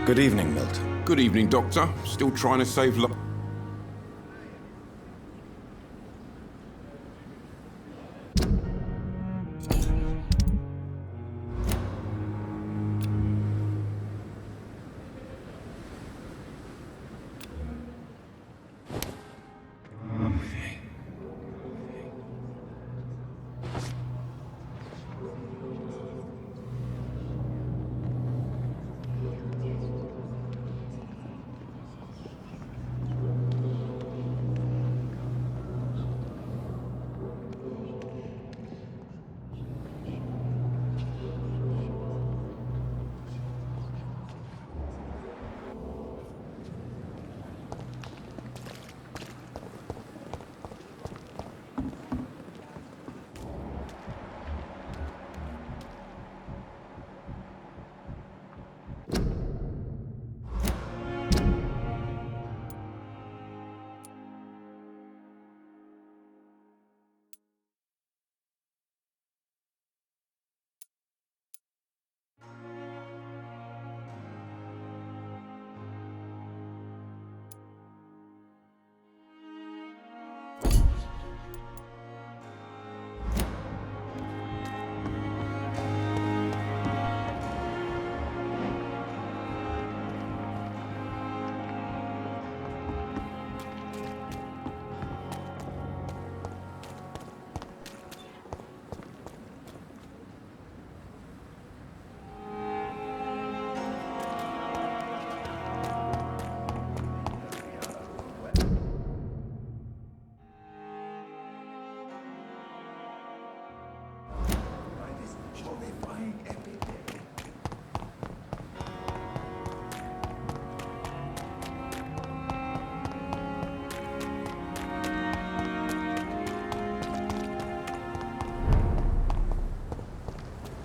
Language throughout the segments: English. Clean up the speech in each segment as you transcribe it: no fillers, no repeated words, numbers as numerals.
Good evening, Milton. Good evening, Doctor. Still trying to save lives.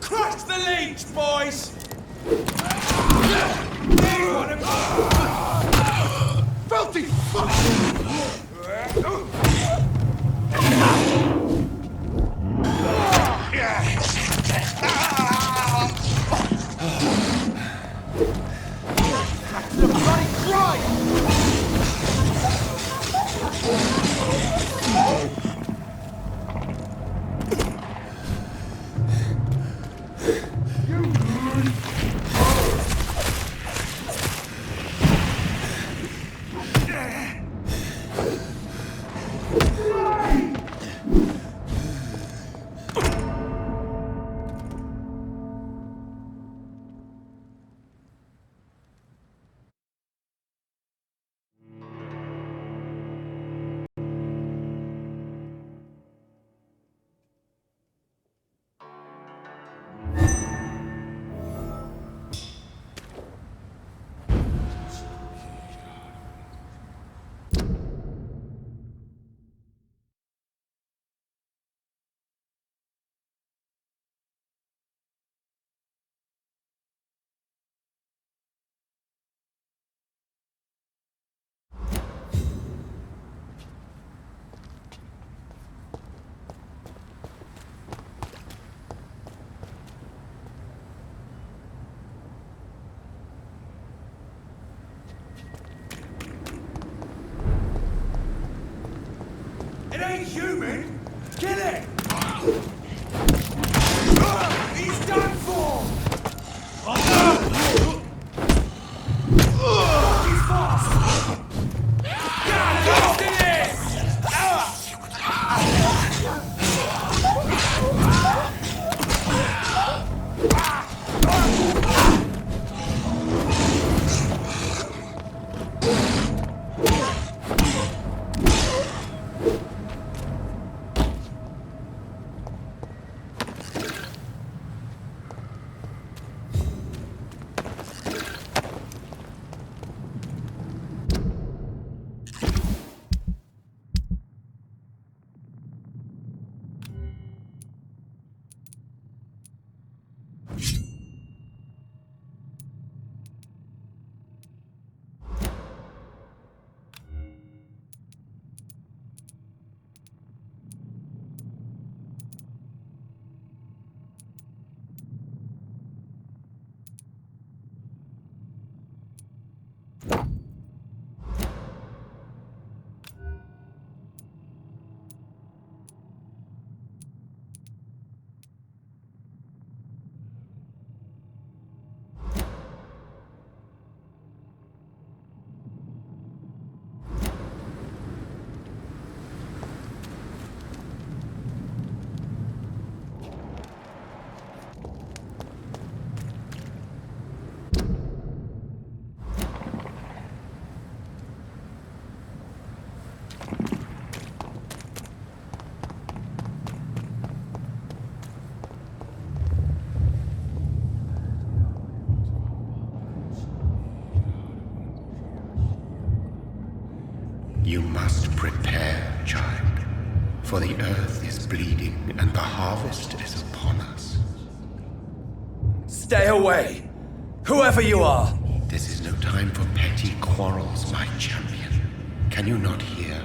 Crush the leech, boys! Filthy fuck! It ain't human! Kill it! He's done for! He's fast! Get lost in this! For the earth is bleeding and the harvest is upon us. Stay away! Whoever you are! This is no time for petty quarrels, my champion. Can you not hear?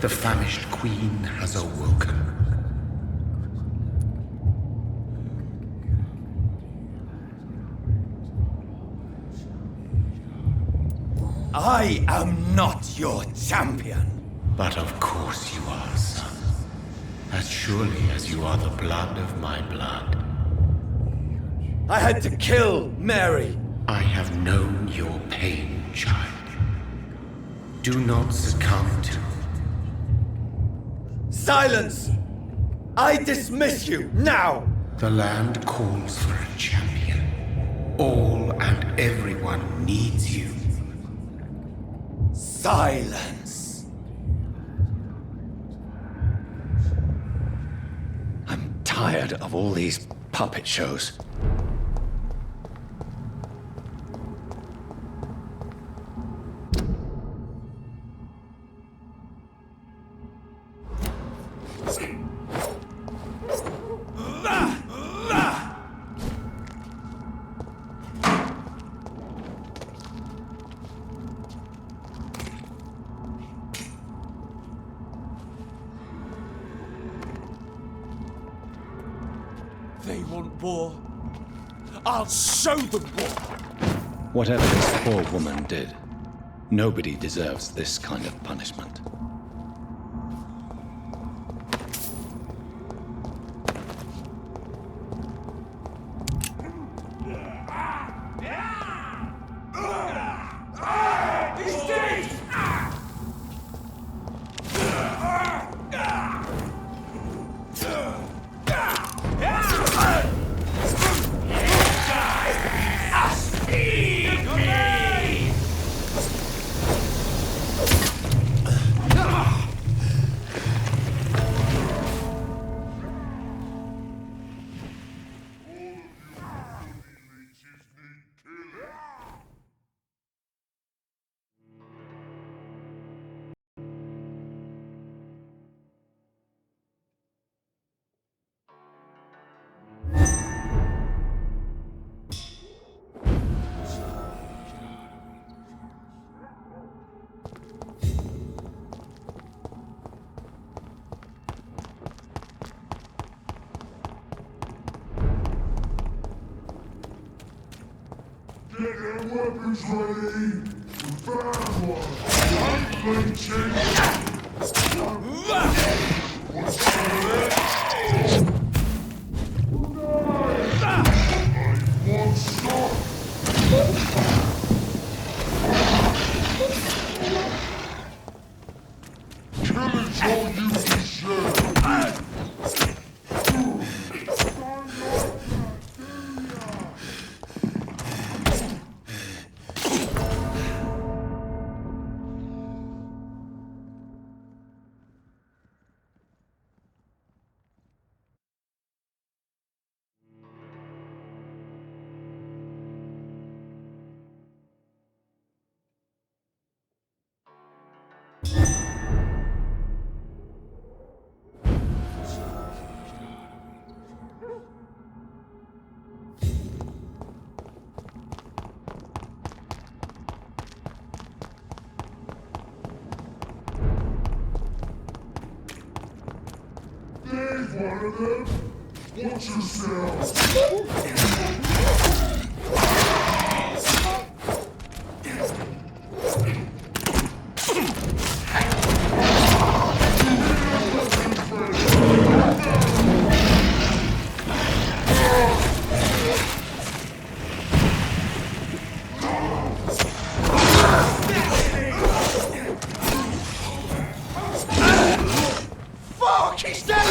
The famished queen has awoken. I am not your champion. But of course you are, son. As surely as you are the blood of my blood. I had to kill Mary. I have known your pain, child. Do not succumb to... Silence! I dismiss you, now! The land calls for a champion. All and everyone needs you. Silence! I'm tired of all these puppet shows. They want war. I'll show them war. Whatever this poor woman did, nobody deserves this kind of punishment. He's dead! Get your weapons ready! Bad one! I'm flinching! What's that? I won't stop! Kill it all you deserve! There's one of them! Watch yourself! Fuck! He's dead!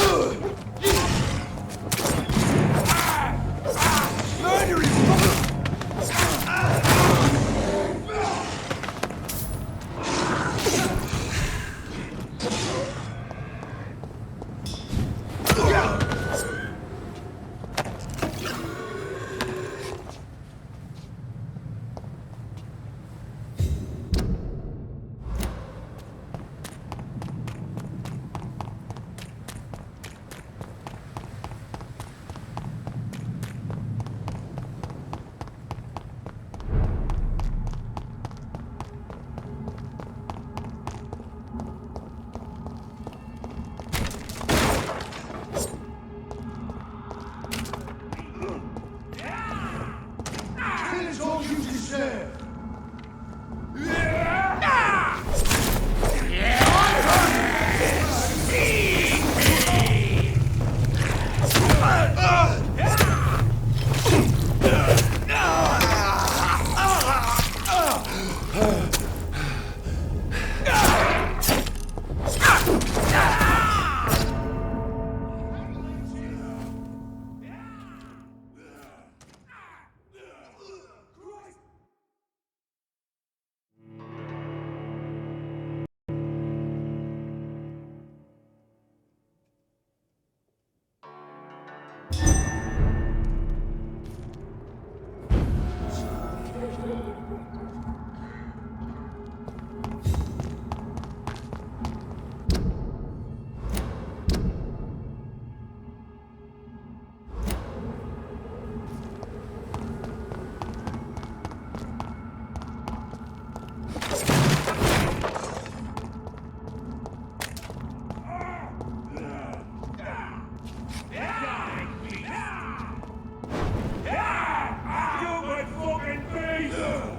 yourself!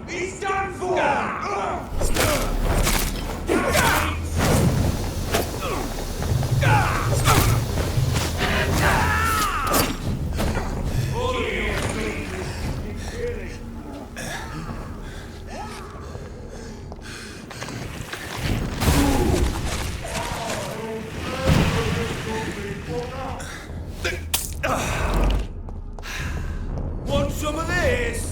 He's done for! Want some of this?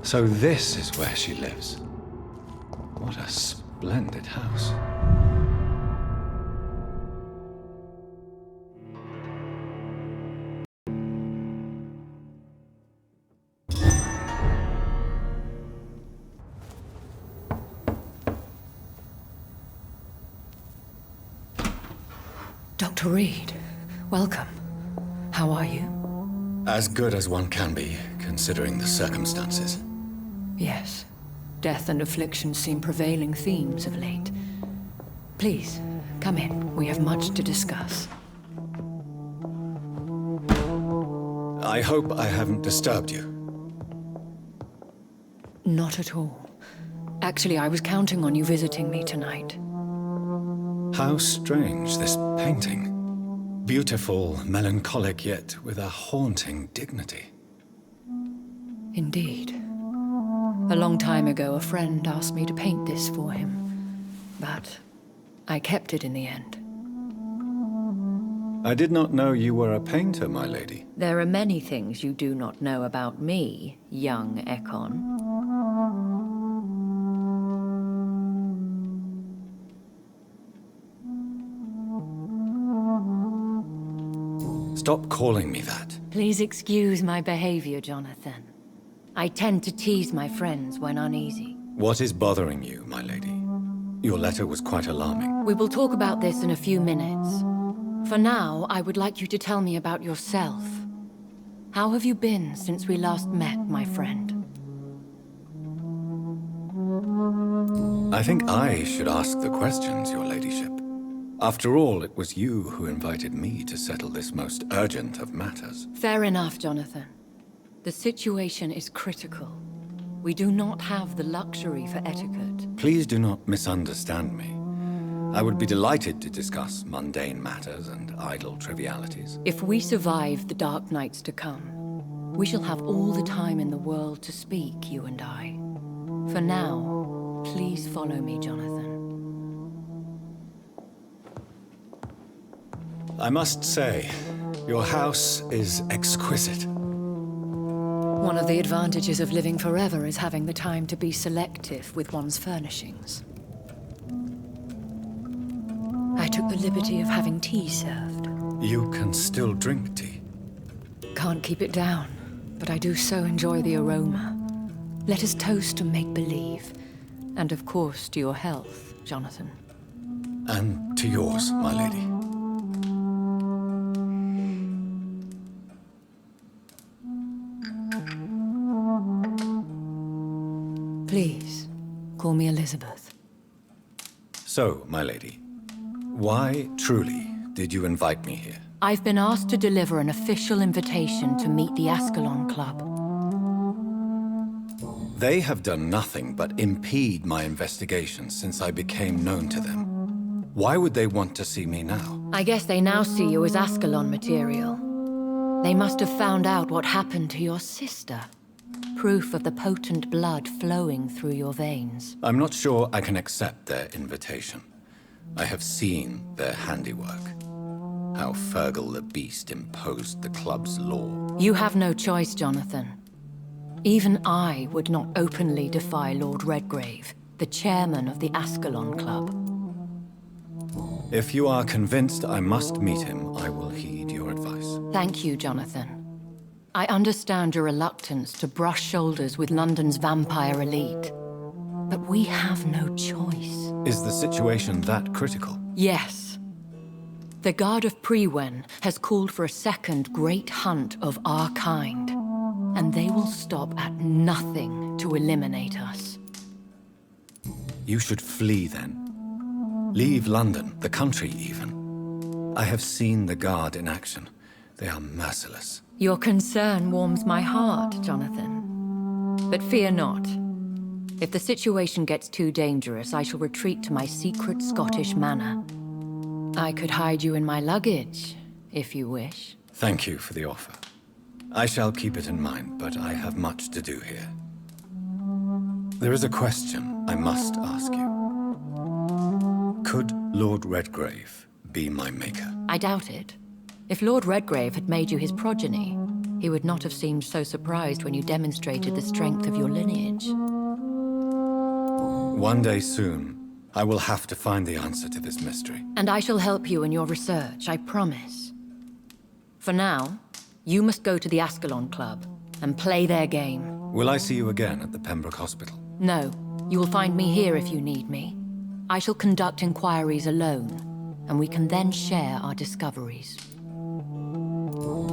So this is where she lives. What a splendid house. Dr. Reed, welcome. How are you? As good as one can be, considering the circumstances. Yes. Death and affliction seem prevailing themes of late. Please, come in. We have much to discuss. I hope I haven't disturbed you. Not at all. Actually, I was counting on you visiting me tonight. How strange, this painting. Beautiful, melancholic, yet with a haunting dignity. Indeed. A long time ago, a friend asked me to paint this for him, but I kept it in the end. I did not know you were a painter, my lady. There are many things you do not know about me, young Ekon. Stop calling me that. Please excuse my behavior, Jonathan. I tend to tease my friends when uneasy. What is bothering you, my lady? Your letter was quite alarming. We will talk about this in a few minutes. For now, I would like you to tell me about yourself. How have you been since we last met, my friend? I think I should ask the questions, your ladyship. After all, it was you who invited me to settle this most urgent of matters. Fair enough, Jonathan. The situation is critical. We do not have the luxury for etiquette. Please do not misunderstand me. I would be delighted to discuss mundane matters and idle trivialities. If we survive the dark nights to come, we shall have all the time in the world to speak, you and I. For now, please follow me, Jonathan. I must say, your house is exquisite. One of the advantages of living forever is having the time to be selective with one's furnishings. I took the liberty of having tea served. You can still drink tea. Can't keep it down, but I do so enjoy the aroma. Let us toast to make-believe. And of course, to your health, Jonathan. And to yours, my lady. Elizabeth. So, my lady, why truly did you invite me here? I've been asked to deliver an official invitation to meet the Ascalon Club. They have done nothing but impede my investigation since I became known to them. Why would they want to see me now? I guess they now see you as Ascalon material. They must have found out what happened to your sister. Proof of the potent blood flowing through your veins. I'm not sure I can accept their invitation. I have seen their handiwork. How Fergal the Beast imposed the club's law. You have no choice, Jonathan. Even I would not openly defy Lord Redgrave, the chairman of the Ascalon Club. If you are convinced I must meet him, I will heed your advice. Thank you, Jonathan. I understand your reluctance to brush shoulders with London's vampire elite. But we have no choice. Is the situation that critical? Yes. The Guard of Prewen has called for a second great hunt of our kind. And they will stop at nothing to eliminate us. You should flee then. Leave London, the country even. I have seen the Guard in action. They are merciless. Your concern warms my heart, Jonathan. But fear not. If the situation gets too dangerous, I shall retreat to my secret Scottish manor. I could hide you in my luggage, if you wish. Thank you for the offer. I shall keep it in mind, but I have much to do here. There is a question I must ask you. Could Lord Redgrave be my maker? I doubt it. If Lord Redgrave had made you his progeny, he would not have seemed so surprised when you demonstrated the strength of your lineage. One day soon, I will have to find the answer to this mystery. And I shall help you in your research, I promise. For now, you must go to the Ascalon Club and play their game. Will I see you again at the Pembroke Hospital? No, you will find me here if you need me. I shall conduct inquiries alone, and we can then share our discoveries.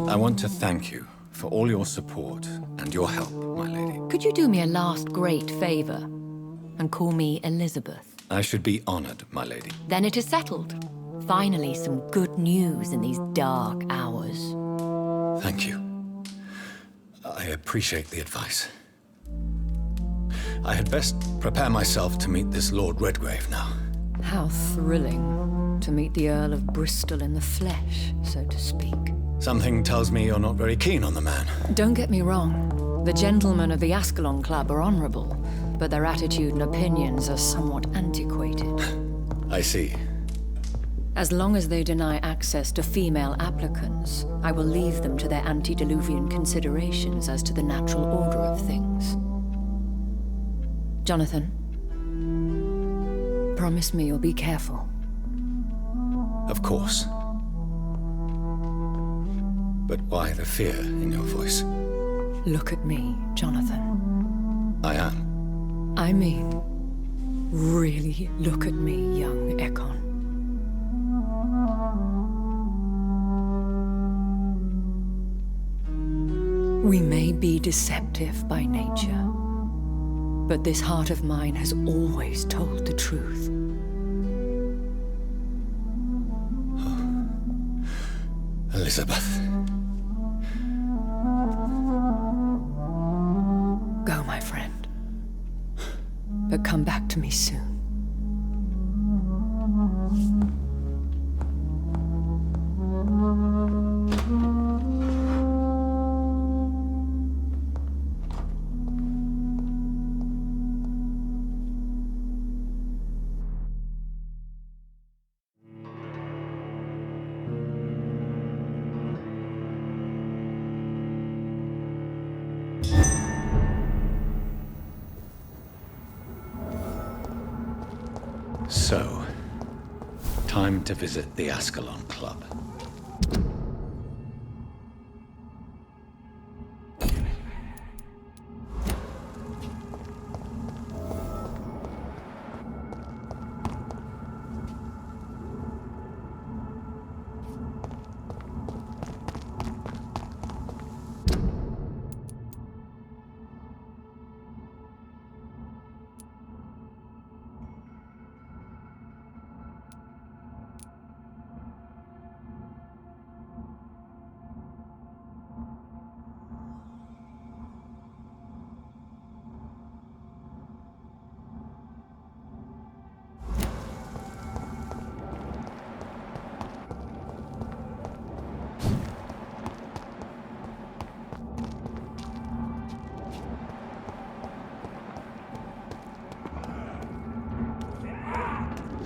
I want to thank you for all your support and your help, my lady. Could you do me a last great favor and call me Elizabeth? I should be honored, my lady. Then it is settled. Finally, some good news in these dark hours. Thank you. I appreciate the advice. I had best prepare myself to meet this Lord Redgrave now. How thrilling to meet the Earl of Bristol in the flesh, so to speak. Something tells me you're not very keen on the man. Don't get me wrong. The gentlemen of the Ascalon Club are honorable, but their attitude and opinions are somewhat antiquated. I see. As long as they deny access to female applicants, I will leave them to their antediluvian considerations as to the natural order of things. Jonathan, promise me you'll be careful. Of course. But why the fear in your voice? Look at me, Jonathan. I am. I mean, really look at me, young Ekon. We may be deceptive by nature, but this heart of mine has always told the truth. Elizabeth. Go, my friend. But come back to me soon. So, time to visit the Ascalon Club.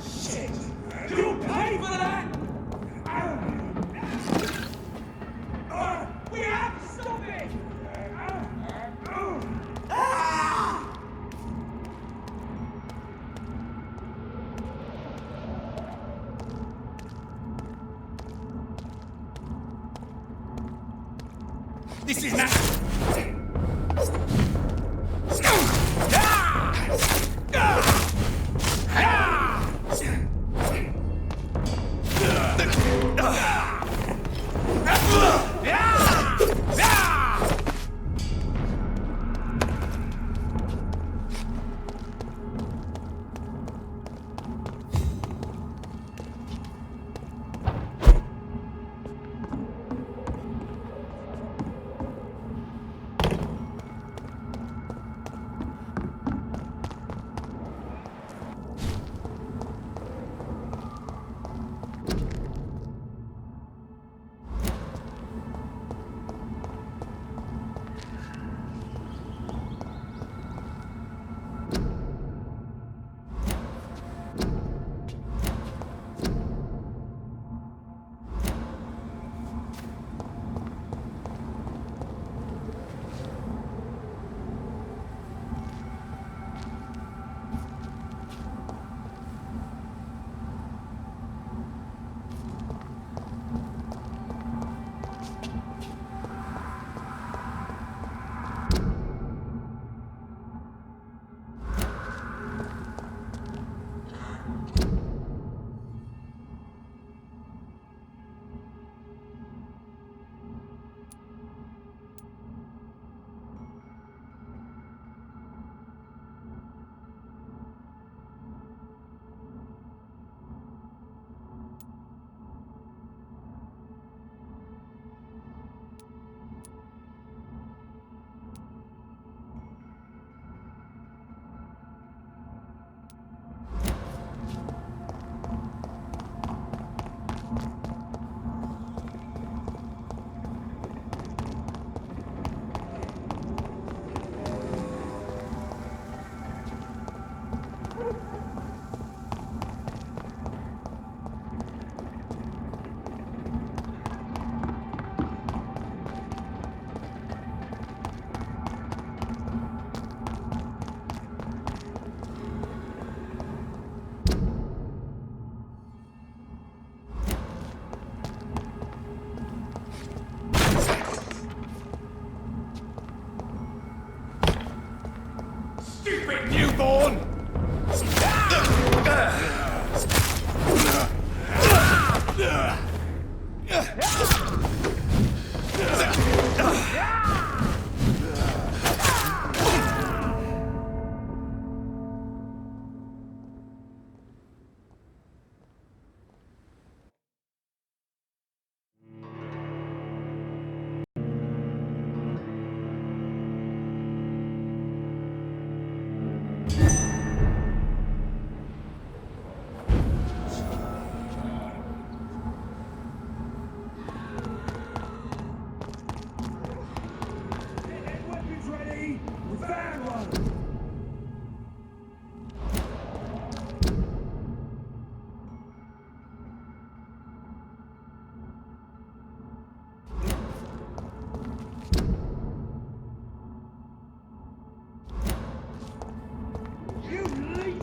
Shit! You'll pay for that! We have to stop it! This is not... Stupid newborn! Weapons ready! Van run! You leech!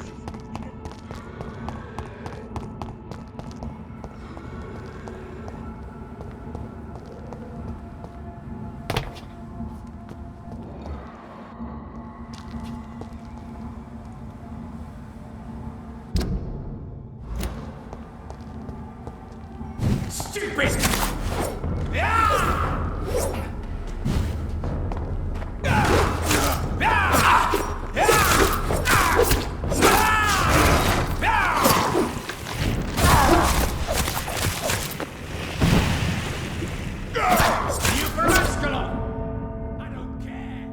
Stupid! You for Ascalon! I don't care!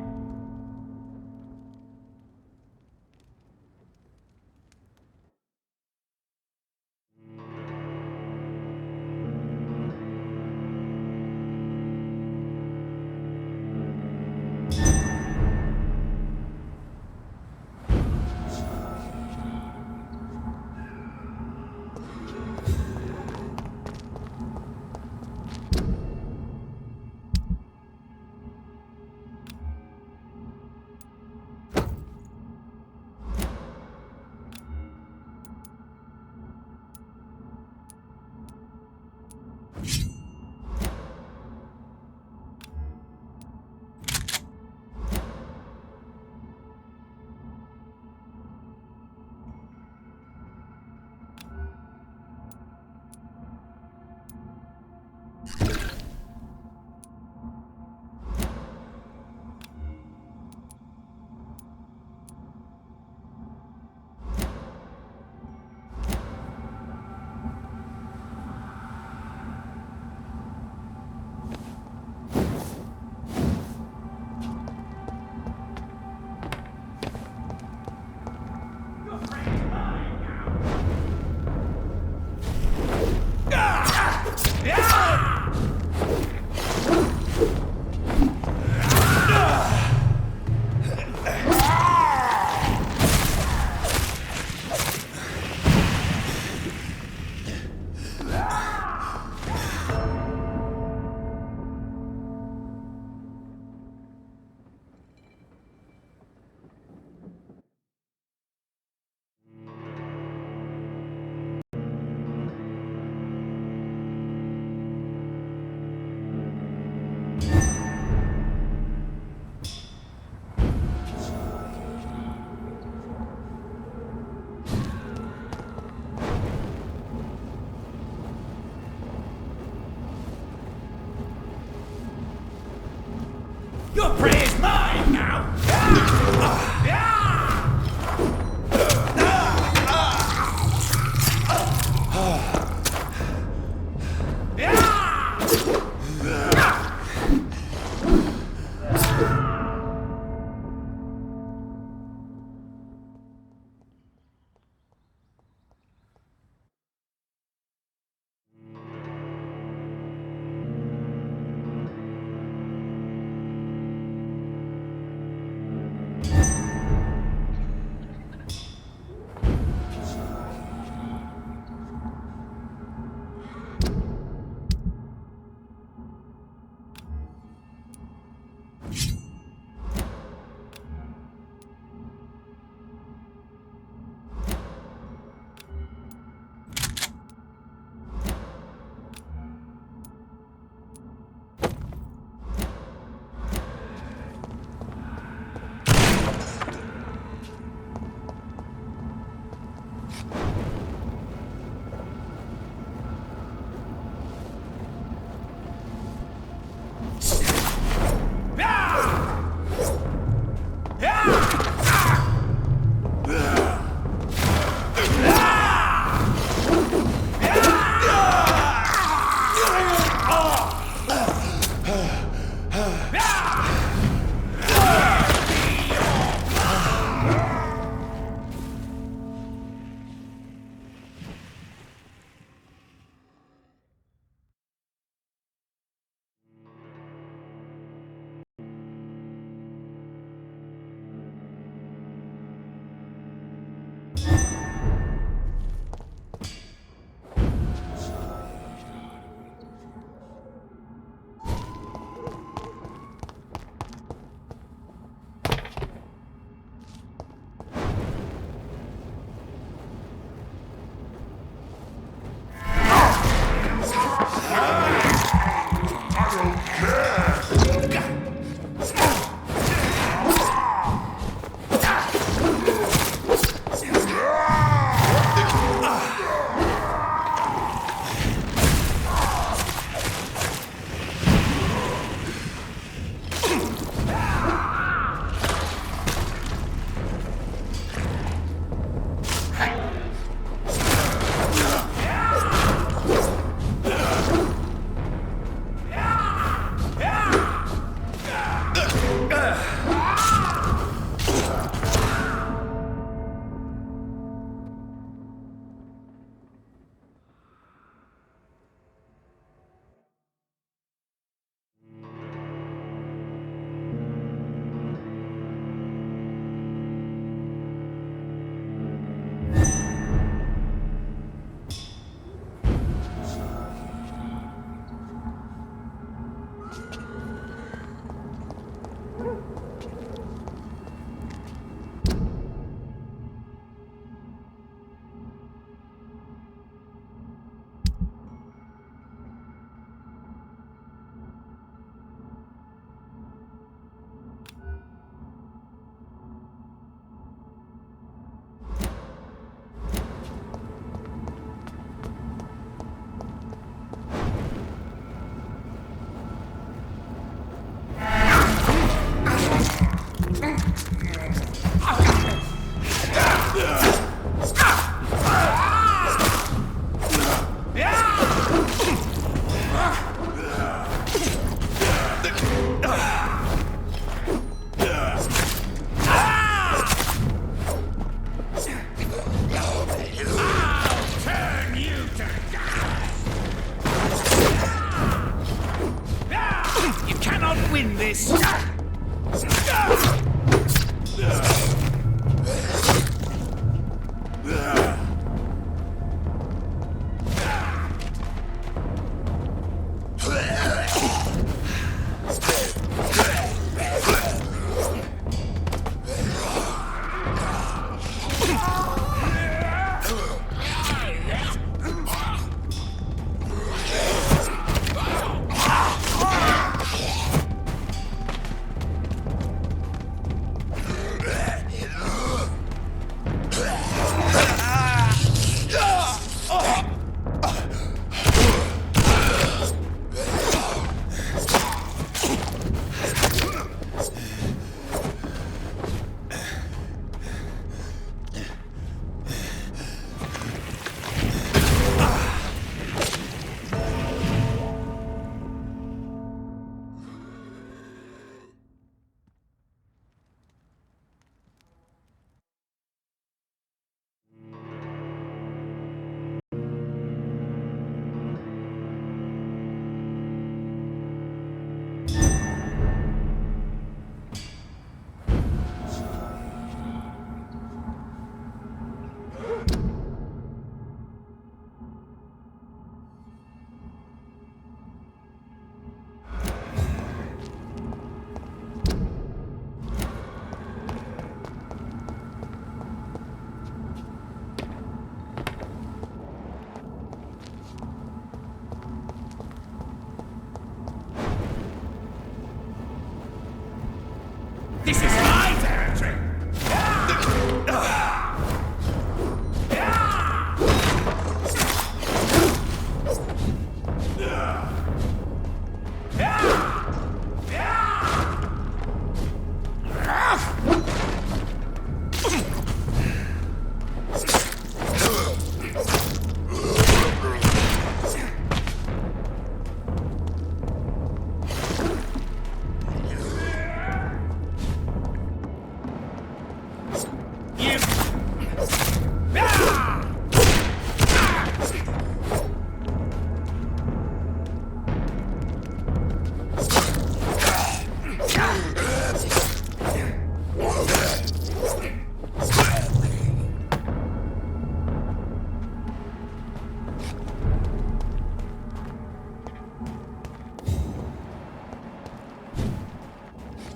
Your prey is mine now!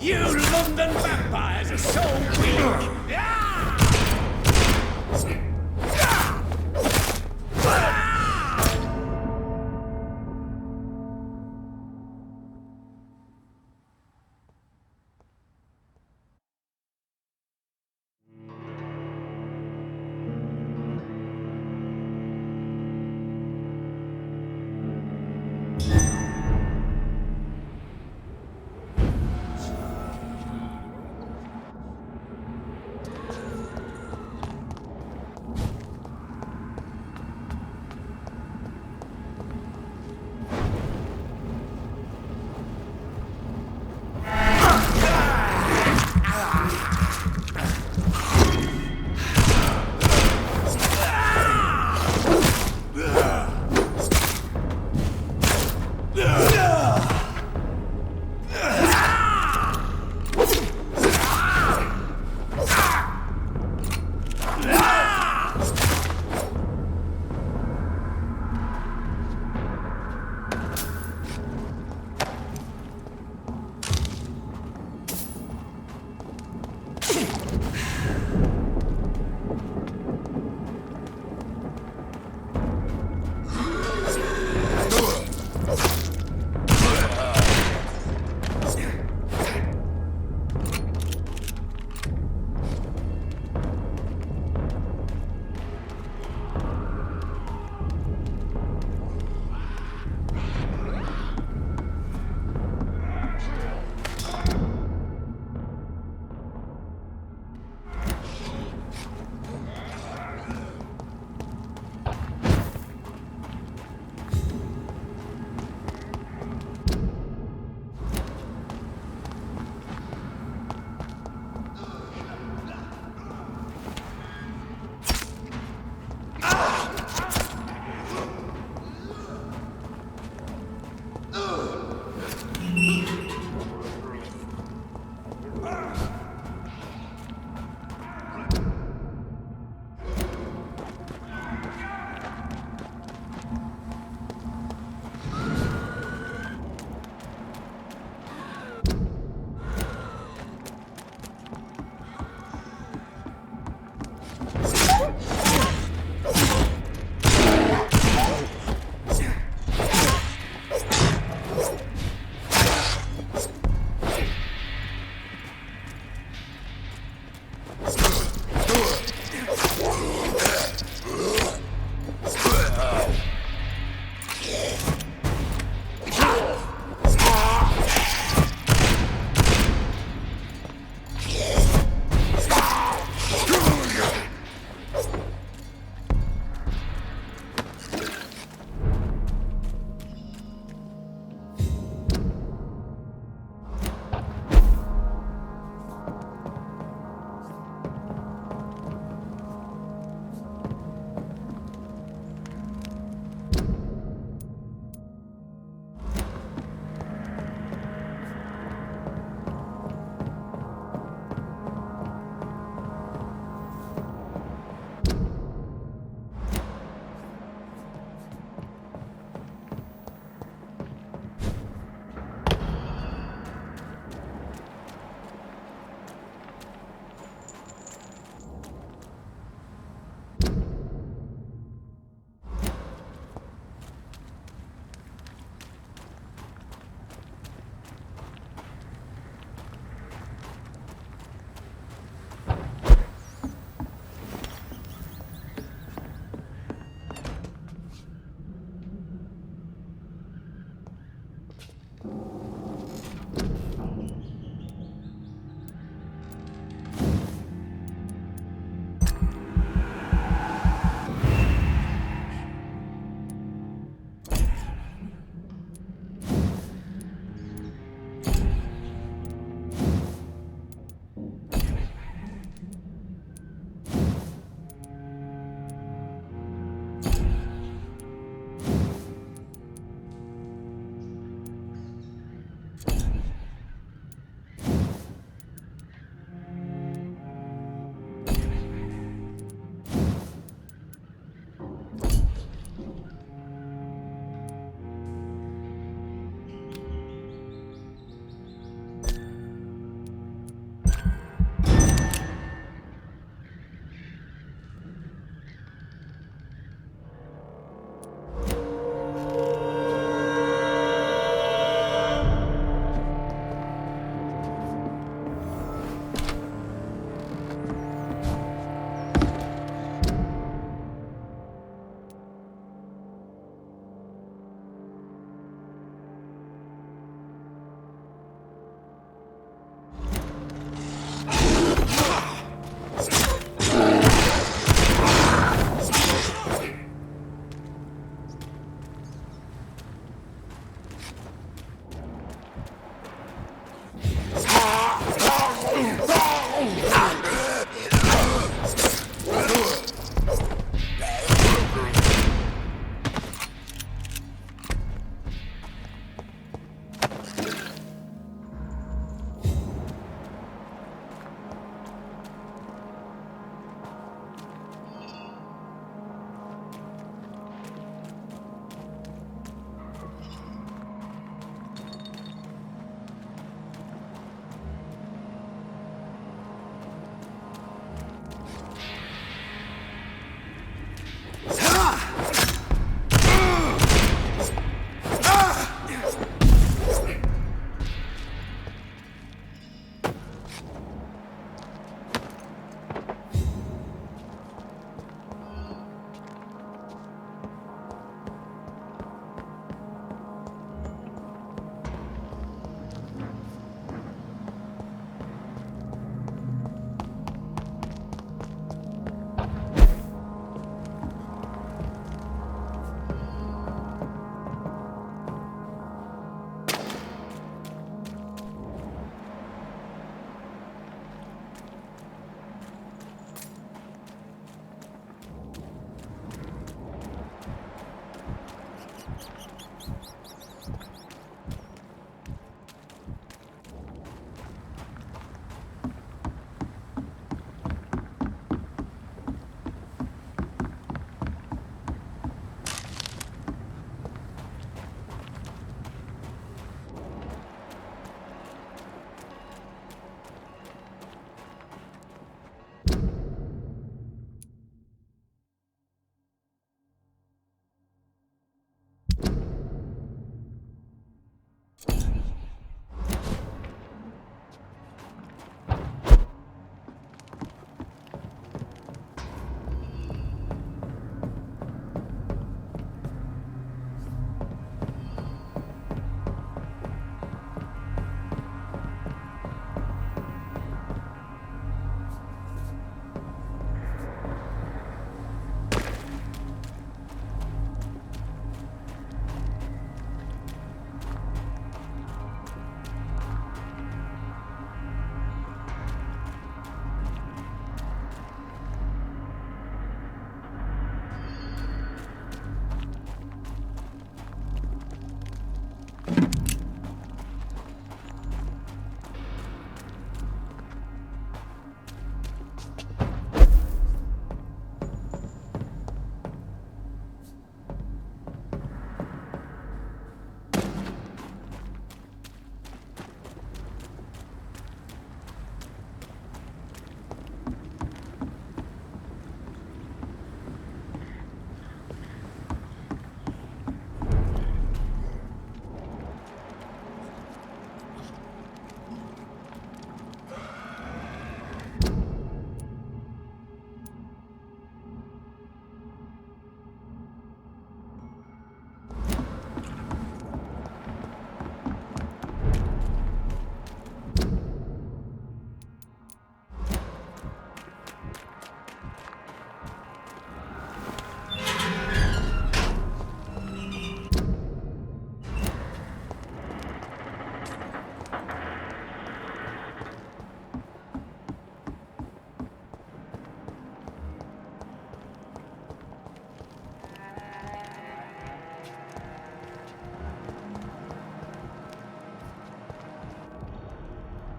You London vampires are so weak!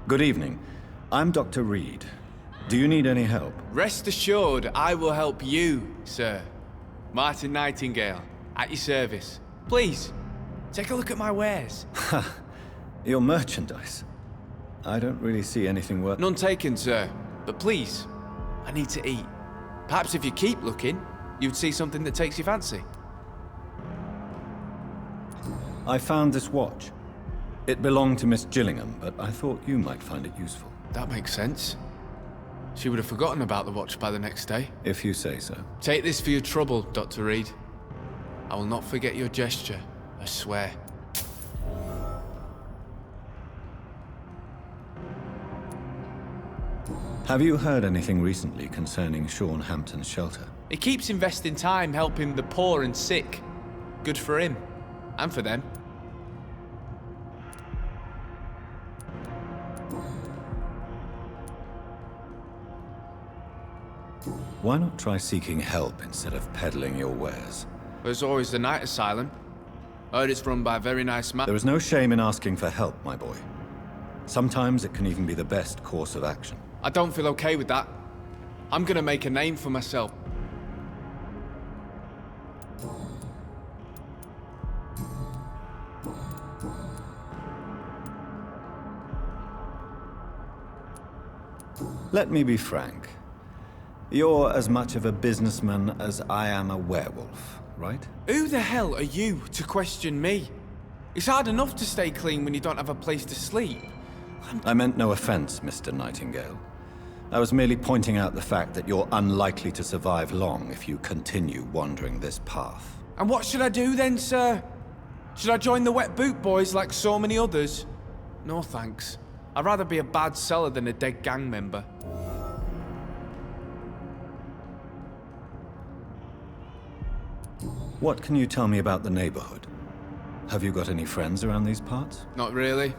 Good evening. I'm Dr. Reed. Do you need any help? Rest assured, I will help you, sir. Martin Nightingale, at your service. Please, take a look at my wares. Ha! Your merchandise. I don't really see anything worth... None taken, sir. But please, I need to eat. Perhaps if you keep looking, you'd see something that takes your fancy. I found this watch. It belonged to Miss Gillingham, but I thought you might find it useful. That makes sense. She would have forgotten about the watch by the next day. If you say so. Take this for your trouble, Dr. Reed. I will not forget your gesture, I swear. Have you heard anything recently concerning Sean Hampton's shelter? He keeps investing time helping the poor and sick. Good for him. And for them. Why not try seeking help instead of peddling your wares? There's always the night asylum. Heard it's run by a very nice man. There is no shame in asking for help, my boy. Sometimes it can even be the best course of action. I don't feel okay with that. I'm gonna make a name for myself. Let me be frank. You're as much of a businessman as I am a werewolf, right? Who the hell are you to question me? It's hard enough to stay clean when you don't have a place to sleep. I meant no offense, Mr. Nightingale. I was merely pointing out the fact that you're unlikely to survive long if you continue wandering this path. And what should I do then, sir? Should I join the Wet Boot Boys like so many others? No thanks. I'd rather be a bad seller than a dead gang member. What can you tell me about the neighborhood? Have you got any friends around these parts? Not really.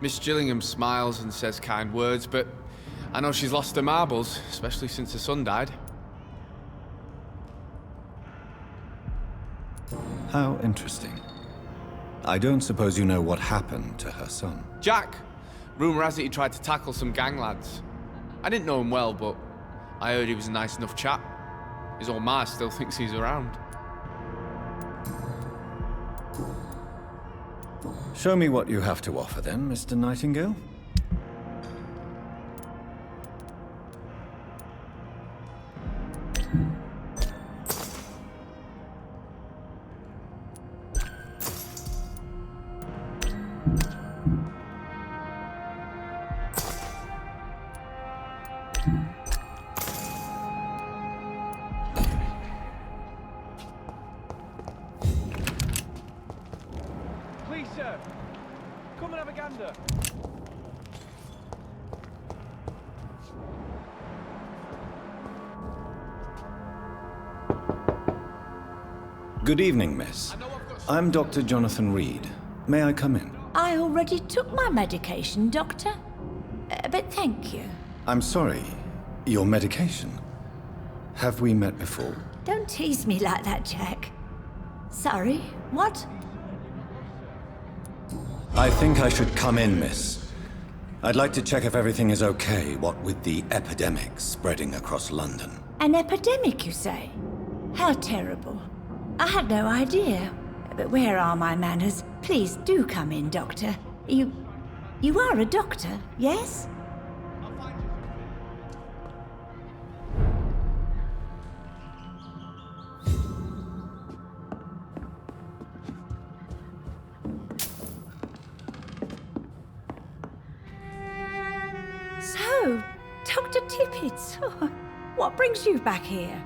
Miss Gillingham smiles and says kind words, but I know she's lost her marbles, especially since her son died. How interesting. I don't suppose you know what happened to her son. Jack! Rumour has it he tried to tackle some gang lads. I didn't know him well, but I heard he was a nice enough chap. His old ma still thinks he's around. Show me what you have to offer then, Mr. Nightingale. Please, sir. Come and have a gander. Good evening, miss. I'm Dr. Jonathan Reed. May I come in? I already took my medication, Doctor. But thank you. I'm sorry. Your medication? Have we met before? Don't tease me like that, Jack. Sorry, what? I think I should come in, miss. I'd like to check if everything is okay, what with the epidemic spreading across London. An epidemic, you say? How terrible. I had no idea. But where are my manners? Please do come in, Doctor. You are a doctor, yes? So, Dr. Tippett, what brings you back here?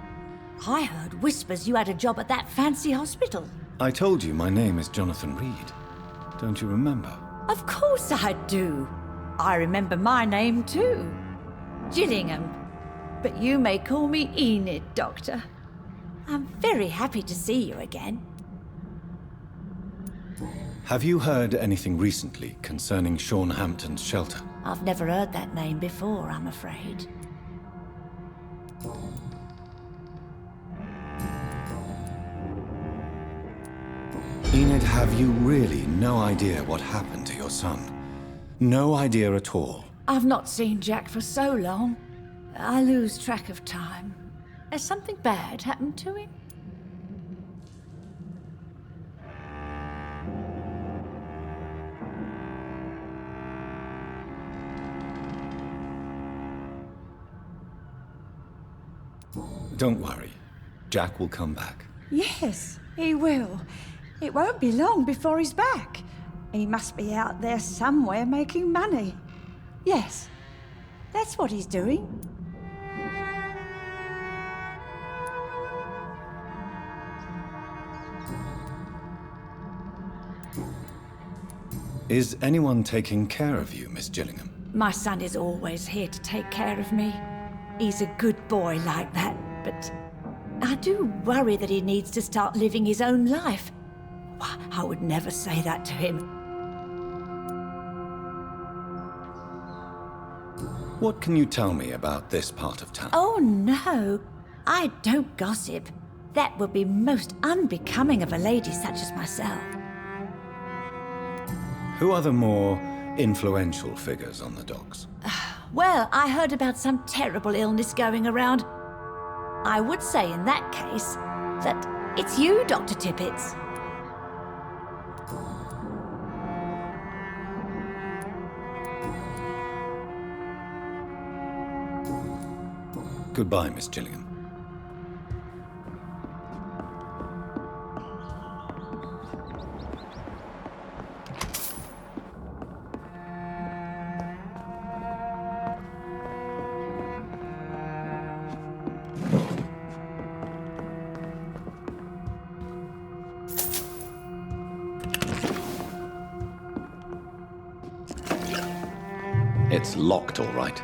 I heard whispers you had a job at that fancy hospital. I told you my name is Jonathan Reed. Don't you remember? Of course I do. I remember my name too. Gillingham. But you may call me Enid, Doctor. I'm very happy to see you again. Have you heard anything recently concerning Sean Hampton's shelter? I've never heard that name before, I'm afraid. Enid, have you really no idea what happened to your son? No idea at all? I've not seen Jack for so long. I lose track of time. Has something bad happened to him? Don't worry. Jack will come back. Yes, he will. It won't be long before he's back. He must be out there somewhere making money. Yes, that's what he's doing. Is anyone taking care of you, Miss Gillingham? My son is always here to take care of me. He's a good boy like that, but I do worry that he needs to start living his own life. I would never say that to him. What can you tell me about this part of town? Oh, no. I don't gossip. That would be most unbecoming of a lady such as myself. Who are the more influential figures on the docks? Well, I heard about some terrible illness going around. I would say in that case that it's you, Dr. Tippett. Goodbye, Miss Gillingham. It's locked, all right.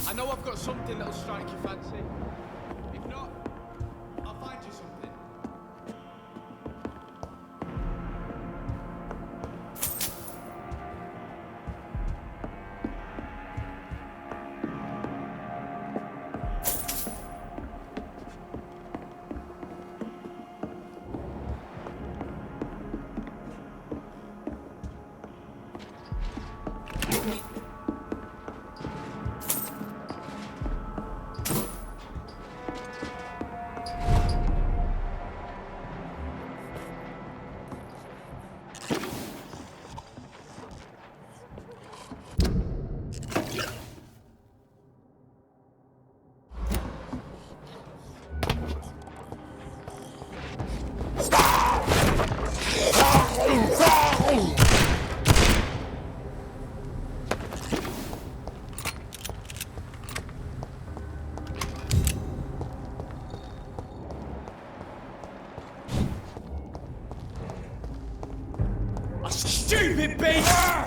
I know I've got something that'll strike your fancy. If not, I'll find you something. stupid beast!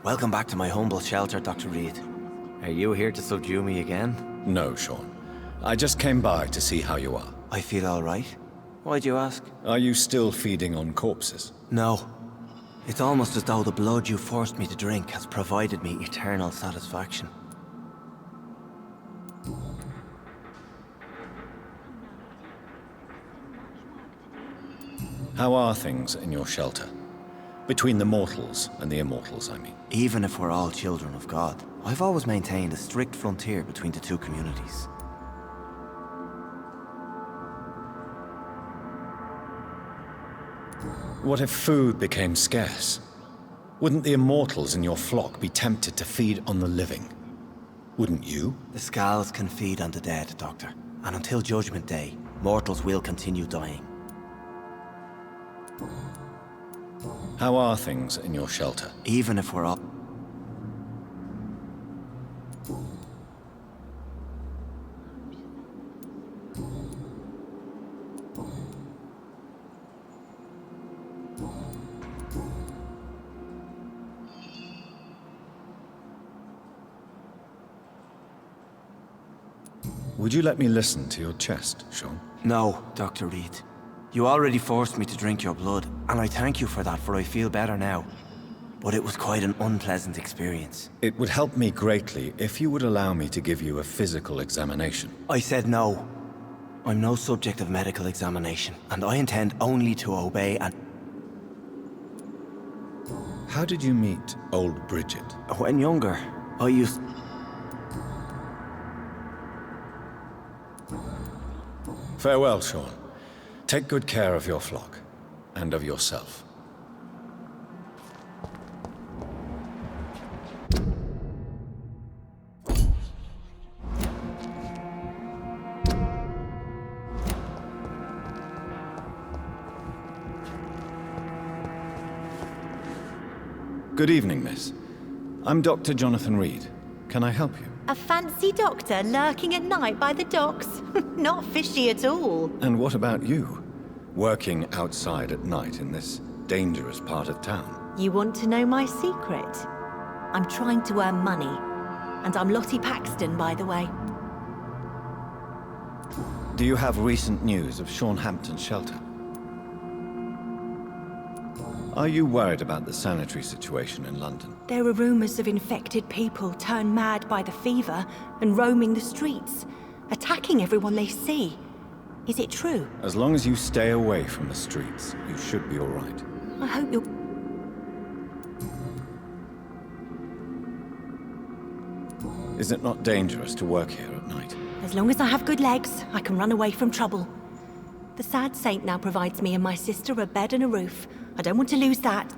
Welcome back to my humble shelter, Dr. Reed. Are you here to subdue me again? No, Sean. I just came by to see how you are. I feel all right. Why'd you ask? Are you still feeding on corpses? No. It's almost as though the blood you forced me to drink has provided me eternal satisfaction. How are things in your shelter? Between the mortals and the immortals, I mean. Even if we're all children of God, I've always maintained a strict frontier between the two communities. What if food became scarce? Wouldn't the immortals in your flock be tempted to feed on the living? Wouldn't you? The scales can feed on the dead, Doctor. And until Judgment Day, mortals will continue dying. How are things in your shelter? Even if we're all... Would you let me listen to your chest, Sean? No, Dr. Reed. You already forced me to drink your blood, and I thank you for that, for I feel better now. But it was quite an unpleasant experience. It would help me greatly if you would allow me to give you a physical examination. I said no. I'm no subject of medical examination, and I intend only to obey and... How did you meet old Bridget? When younger, I used... Farewell, Sean. Take good care of your flock, and of yourself. Good evening, miss. I'm Dr. Jonathan Reed. Can I help you? A fancy doctor lurking at night by the docks? Not fishy at all. And what about you? Working outside at night in this dangerous part of town? You want to know my secret? I'm trying to earn money. And I'm Lottie Paxton, by the way. Do you have recent news of Sean Hampton's shelter? Are you worried about the sanitary situation in London? There are rumors of infected people turned mad by the fever and roaming the streets, attacking everyone they see. Is it true? As long as you stay away from the streets, you should be all right. I hope you're... Is it not dangerous to work here at night? As long as I have good legs, I can run away from trouble. The sad saint now provides me and my sister a bed and a roof. I don't want to lose that.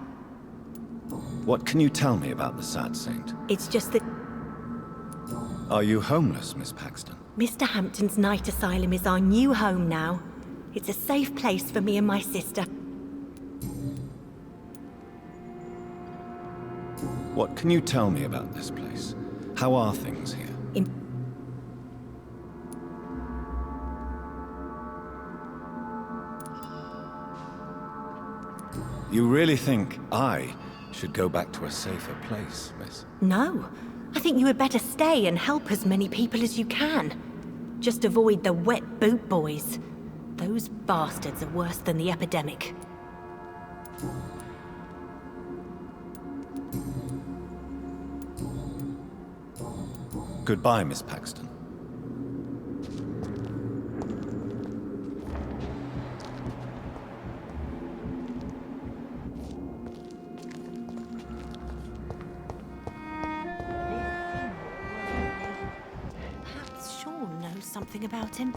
What can you tell me about the sad saint? It's just that Are you homeless, Miss Paxton? Mr. Hampton's night asylum is our new home now. It's a safe place for me and my sister. What can you tell me about this place? How are things here? You really think I should go back to a safer place, miss? No. I think you had better stay and help as many people as you can. Just avoid the wet boot boys. Those bastards are worse than the epidemic. Goodbye, Miss Paxton. Perhaps Sean knows something about him.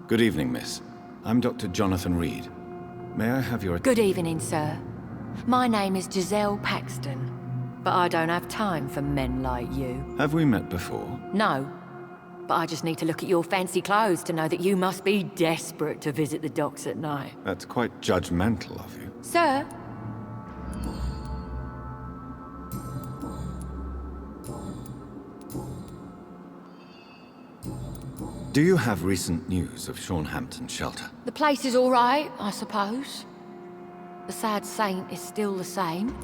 Good evening, miss. I'm Dr. Jonathan Reed. May I have your... Good evening, sir. My name is Giselle Paxton, but I don't have time for men like you. Have we met before? No, but I just need to look at your fancy clothes to know that you must be desperate to visit the docks at night. That's quite judgmental of you. Sir? Do you have recent news of Hampton Shelter? The place is all right, I suppose. The sad saint is still the same.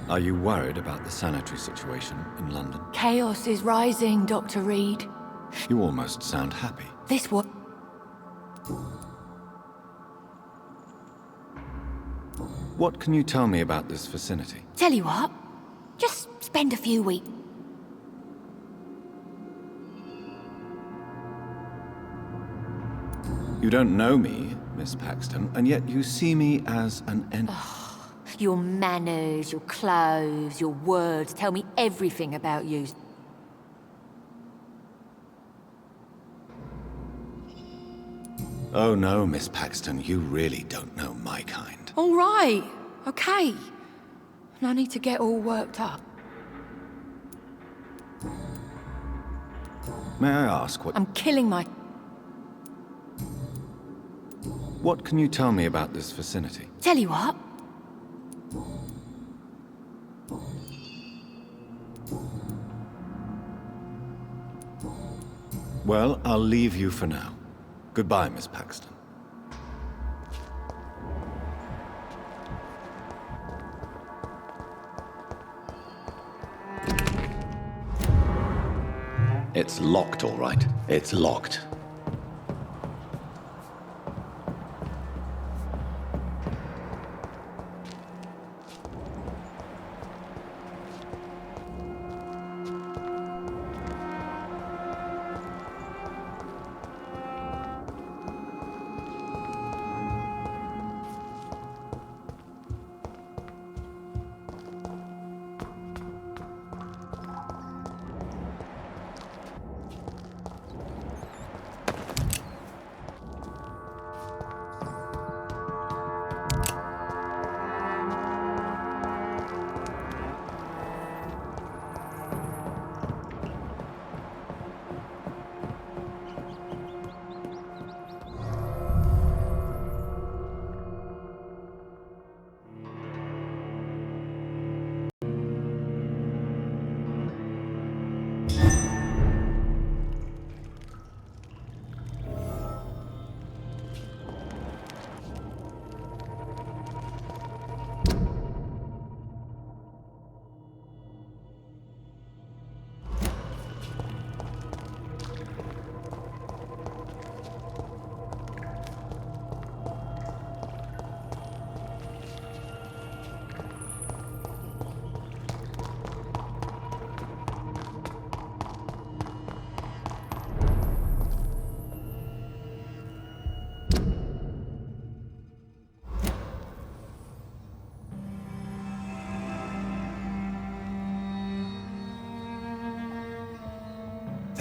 Are you worried about the sanitary situation in London? Chaos is rising, Dr. Reed. You almost sound happy. This what? What can you tell me about this vicinity? Tell you what, just spend a few weeks. You don't know me, Miss Paxton, and yet you see me as an Your manners, your clothes, your words tell me everything about you. Oh no, Miss Paxton, you really don't know my kind. All right, okay. No need to get all worked up. May I ask what... I'm killing my... What can you tell me about this vicinity? Tell you what. Well, I'll leave you for now. Goodbye, Miss Paxton. It's locked, all right. It's locked.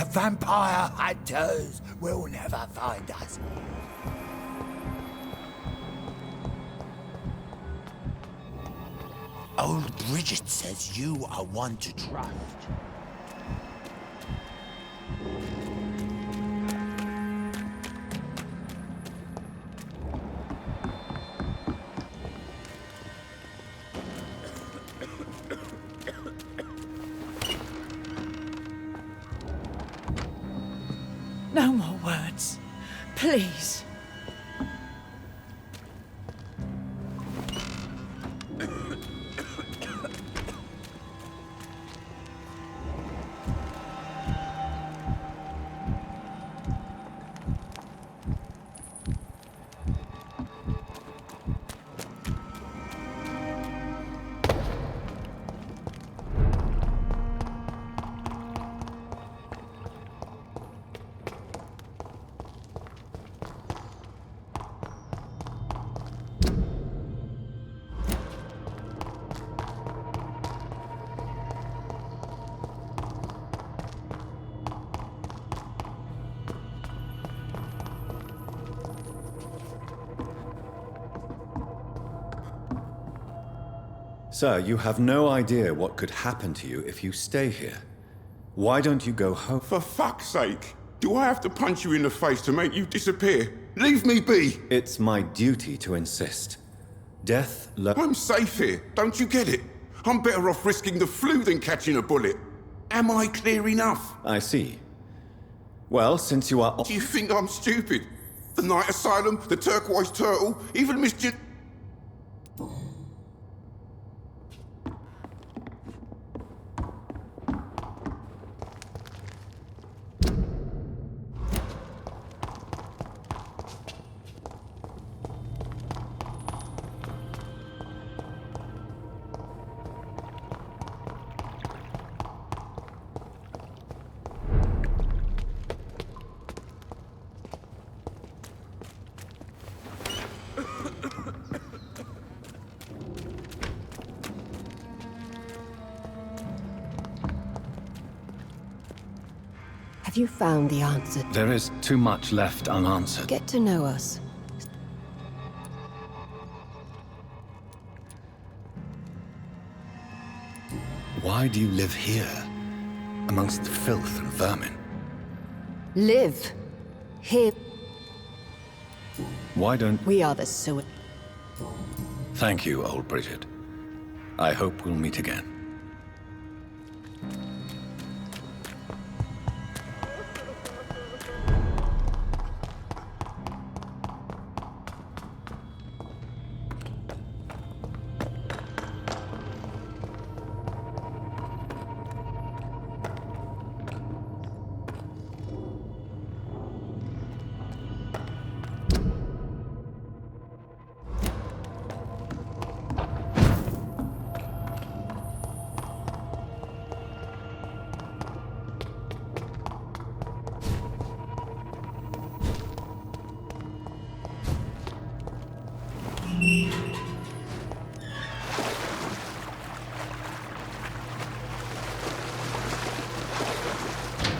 The vampire hunters will never find us. Old Bridget says you are one to trust. No more words. Please. Sir, you have no idea what could happen to you if you stay here. Why don't you go home? For fuck's sake! Do I have to punch you in the face to make you disappear? Leave me be! It's my duty to insist. I'm safe here, don't you get it? I'm better off risking the flu than catching a bullet. Am I clear enough? I see. Well, since you are... Do you think I'm stupid? The Night Asylum, the Turquoise Turtle, even Miss J... Have you found the answer? There is too much left unanswered. Get to know us. Why do you live here, amongst the filth and vermin? Live. Here. Why don't... We are the sewer. Thank you, old Bridget. I hope we'll meet again.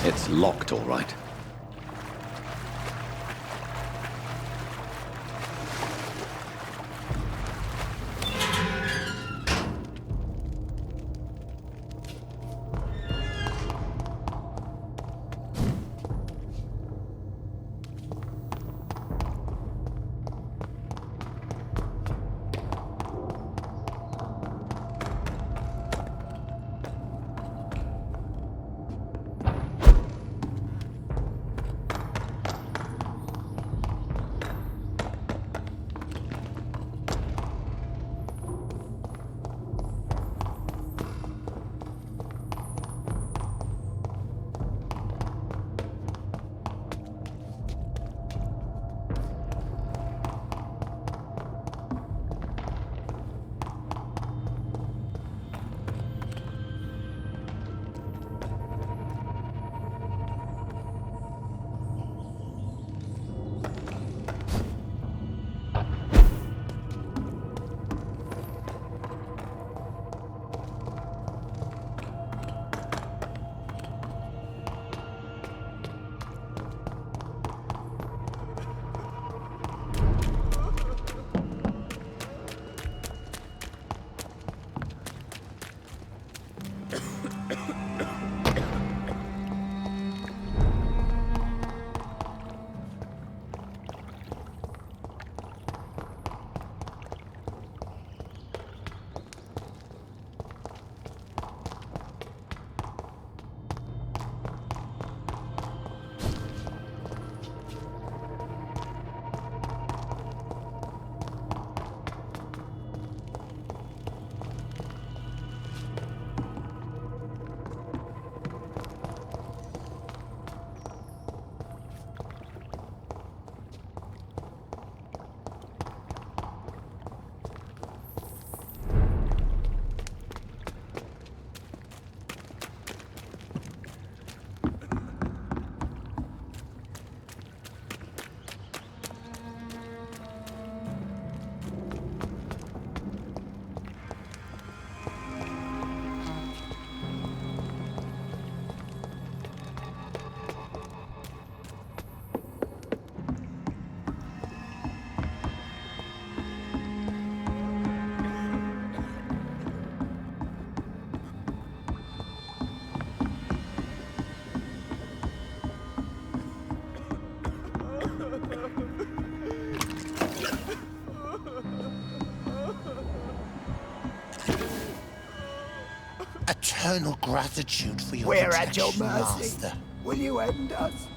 It's locked, all right. eternal gratitude for your We're at your protection, mercy. Master. Will you end us?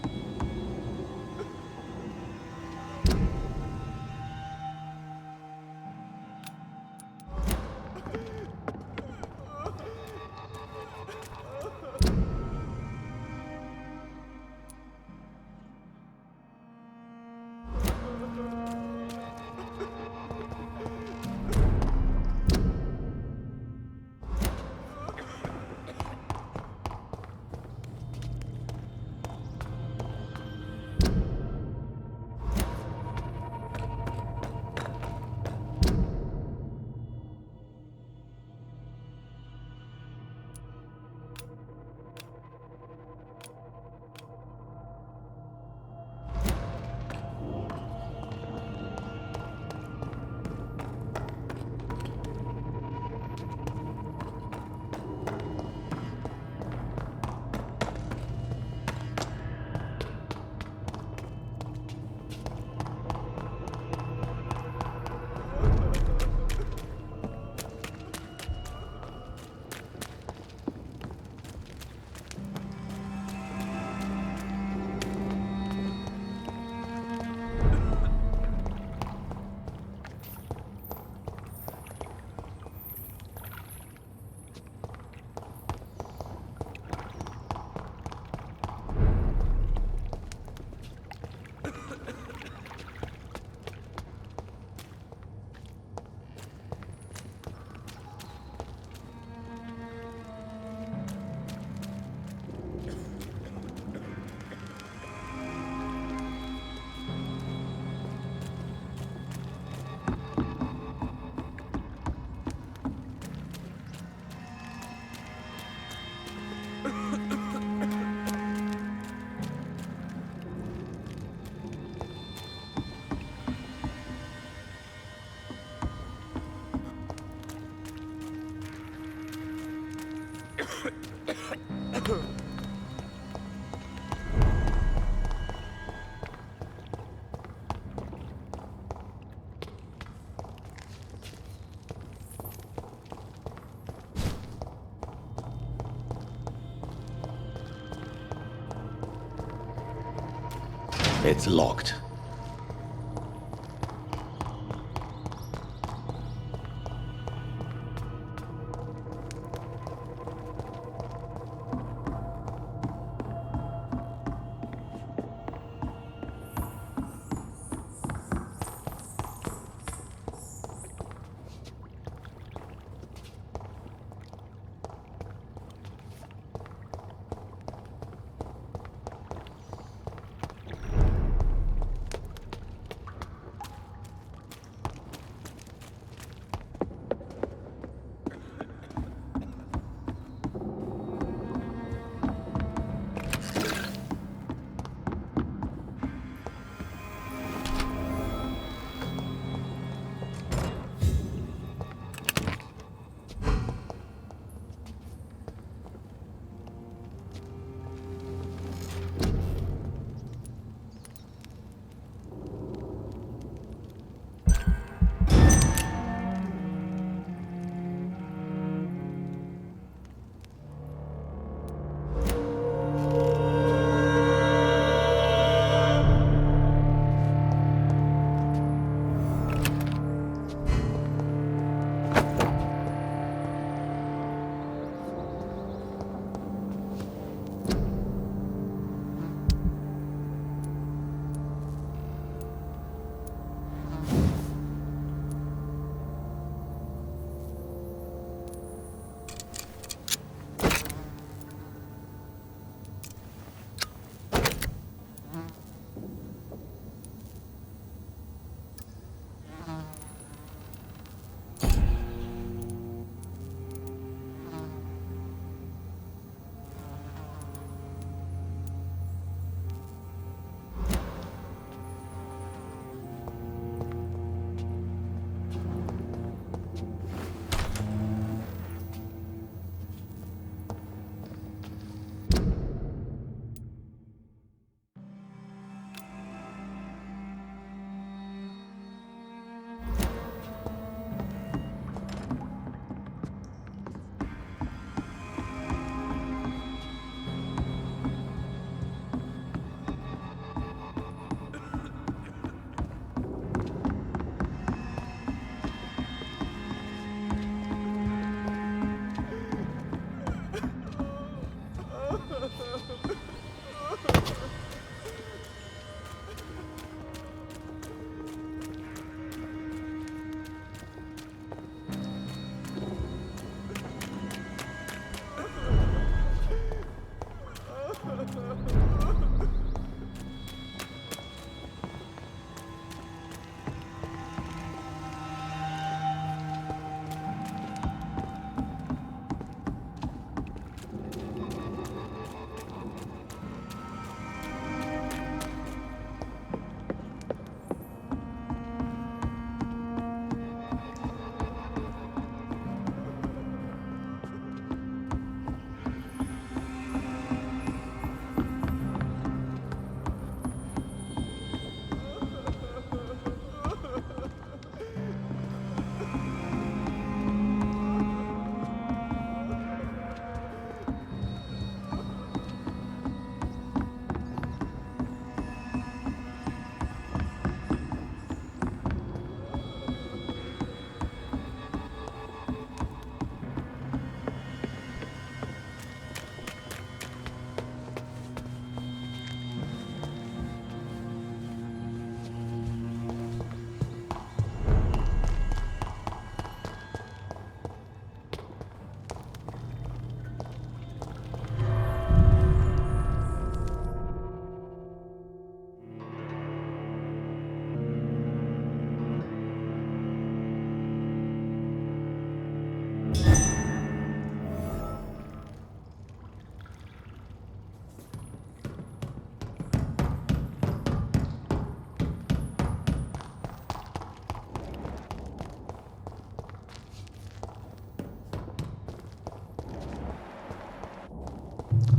It's locked.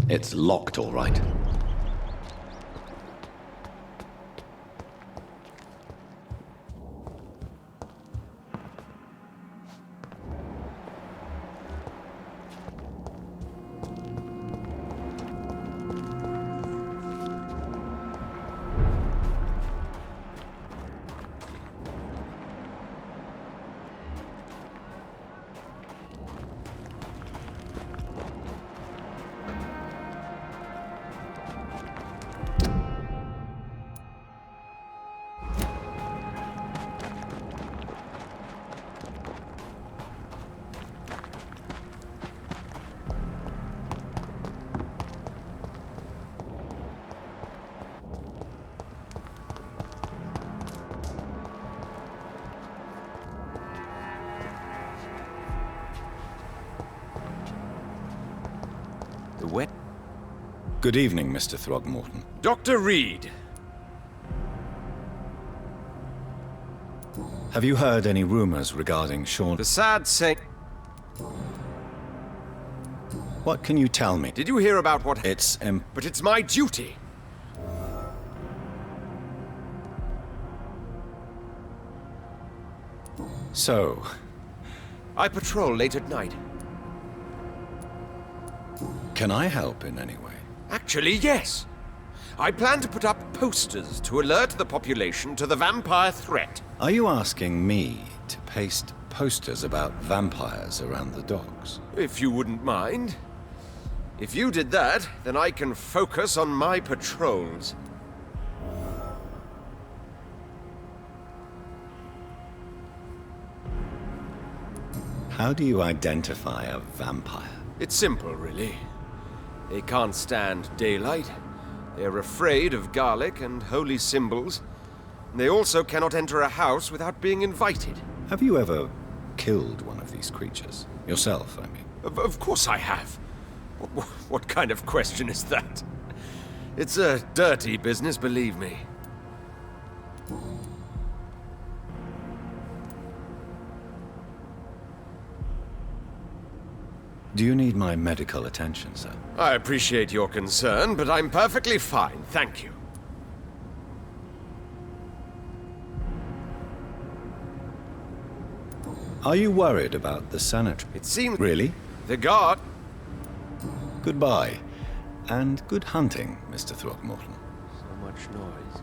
It's locked, all right. What? Good evening, Mr. Throgmorton. Dr. Reed. Have you heard any rumors regarding Sean? The sad say... What can you tell me? Did you hear about what... It's But it's my duty. So... I patrol late at night. Can I help in any way? Actually, yes. I plan to put up posters to alert the population to the vampire threat. Are you asking me to paste posters about vampires around the docks? If you wouldn't mind. If you did that, then I can focus on my patrols. How do you identify a vampire? It's simple, really. They can't stand daylight. They're afraid of garlic and holy symbols. They also cannot enter a house without being invited. Have you ever killed one of these creatures? Yourself, I mean. Of course I have. What kind of question is that? It's a dirty business, believe me. Do you need my medical attention, sir? I appreciate your concern, but I'm perfectly fine, thank you. Are you worried about the sanitary? It seems... Really? The guard... Goodbye. And good hunting, Mr. Throgmorton. So much noise.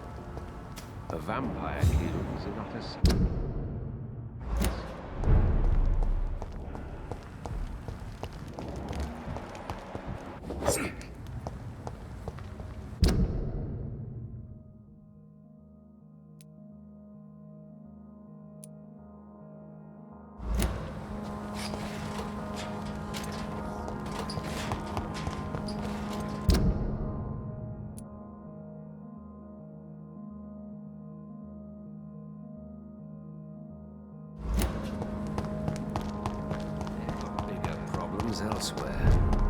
A vampire kills are not as... Bigger problems elsewhere.